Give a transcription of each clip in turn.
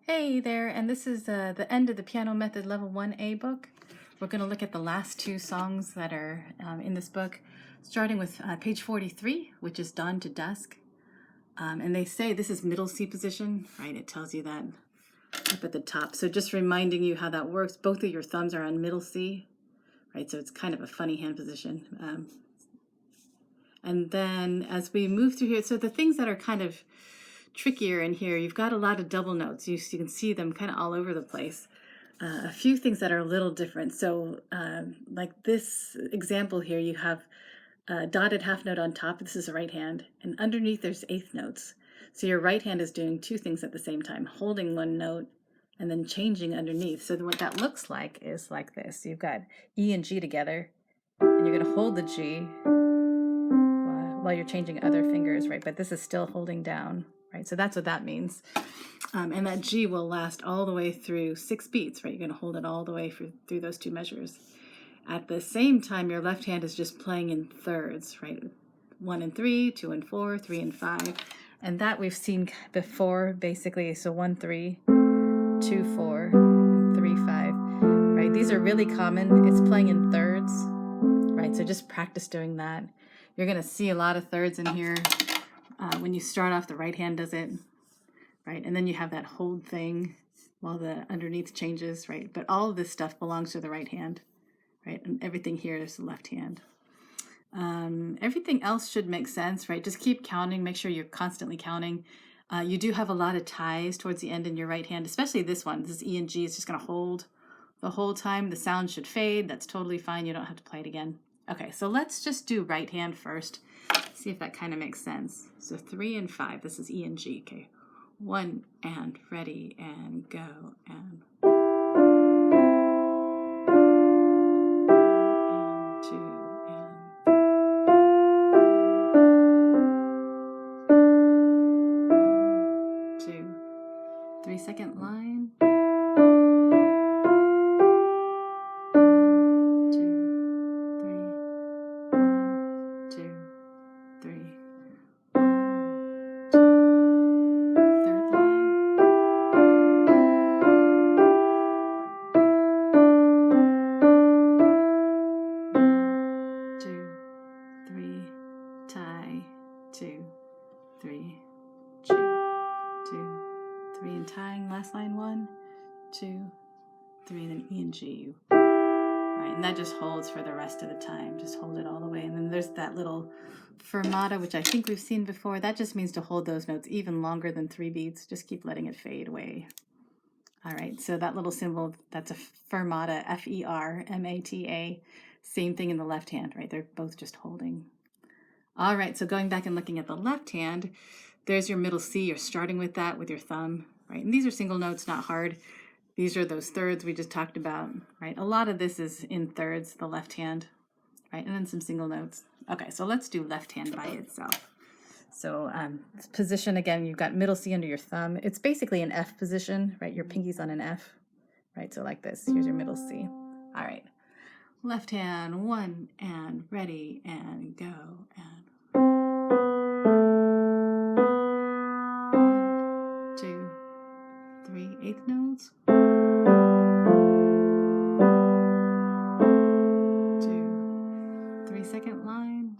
Hey there, and this is the end of the Piano Method Level 1A book. We're going to look at the last two songs that are in this book, starting with page 43, which is Dawn to Dusk. And they say this is middle C position, right? It tells you that up at the top. So just reminding you how that works. Both of your thumbs are on middle C, right? So it's kind of a funny hand position. And then as we move through here, so the things that are kind of trickier in here, you've got a lot of double notes. You can see them kind of all over the place. A few things that are a little different. So like this example here, you have a dotted half note on top. This is the right hand. And underneath there's eighth notes. So your right hand is doing two things at the same time, holding one note and then changing underneath. So what that looks like is like this. You've got E and G together, and you're going to hold the G while you're changing other fingers, right? But this is still holding down, right? So that's what that means. And that G will last all the way through 6 beats, right? You're going to hold it all the way through those two measures. At the same time, your left hand is just playing in thirds, right? 1 and 3, 2 and 4, 3 and 5. And that we've seen before, basically. So 1, 3, 2, 4, 3, 5, right? These are really common. It's playing in thirds, right? So just practice doing that. You're going to see a lot of thirds in here. When you start off, the right hand does it, right? And then you have that hold thing while the underneath changes, right? But all of this stuff belongs to the right hand, right? And everything here is the left hand. Everything else should make sense, right? Just keep counting. Make sure you're constantly counting. You do have a lot of ties towards the end in your right hand, especially this one. This is E and G. It's just going to hold the whole time. The sound should fade. That's totally fine. You don't have to play it again. Okay, so let's just do right hand first. See if that kind of makes sense. So 3 and 5. This is E and G. Okay, 1 and ready and go and 2 and 2. 3-second line. 2, 3, G, 2, 3, and tying. Last line 1, 2, 3, and then E and G. Right, and that just holds for the rest of the time. Just hold it all the way. And then there's that little fermata, which I think we've seen before. That just means to hold those notes even longer than 3 beats. Just keep letting it fade away. All right, so that little symbol, that's a fermata, F-E-R-M-A-T-A. Same thing in the left hand, right? They're both just holding. All right, so going back and looking at the left hand, there's your middle C. You're starting with that with your thumb, right? And these are single notes, not hard. These are those thirds we just talked about, right? A lot of this is in thirds, the left hand, right? And then some single notes. Okay, so let's do left hand by itself. So position, again, you've got middle C under your thumb. It's basically an F position, right? Your pinky's on an F, right? So like this, here's your middle C. All right. Left hand, 1 and ready and go and 1, 2, 3, eighth notes. 2, 3-second line.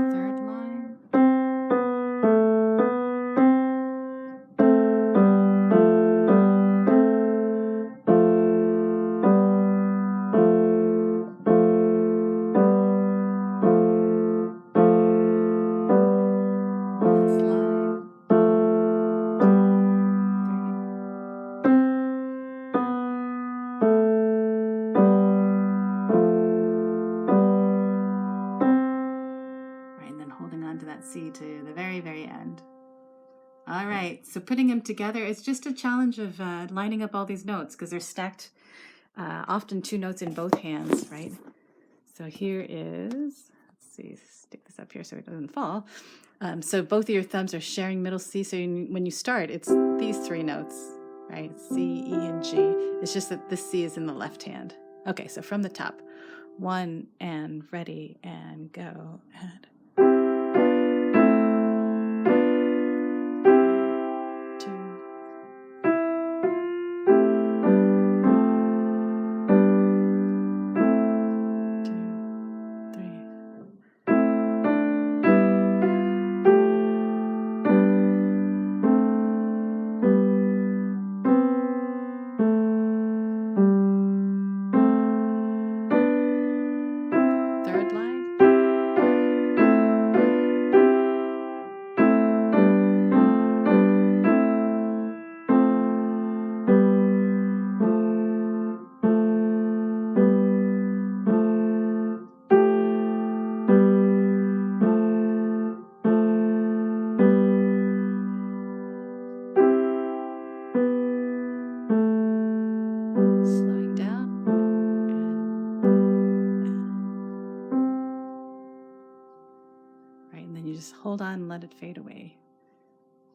3rd line. Last line. 3. Right, and then holding on to that C to the very, very end. All right, so putting them together, it's just a challenge of lining up all these notes because they're stacked, often 2 notes in both hands, right? So here is, let's see, stick this up here so it doesn't fall. So both of your thumbs are sharing middle C, so when you start, it's these 3 notes, right? C, E, and G. It's just that this C is in the left hand. Okay, so from the top, 1 and ready and go. And 2, 3. Third line. Slowing down. Right, and then you just hold on and let it fade away.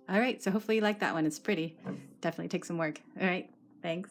All right, so hopefully you like that one. It's pretty. Definitely takes some work. All right, thanks.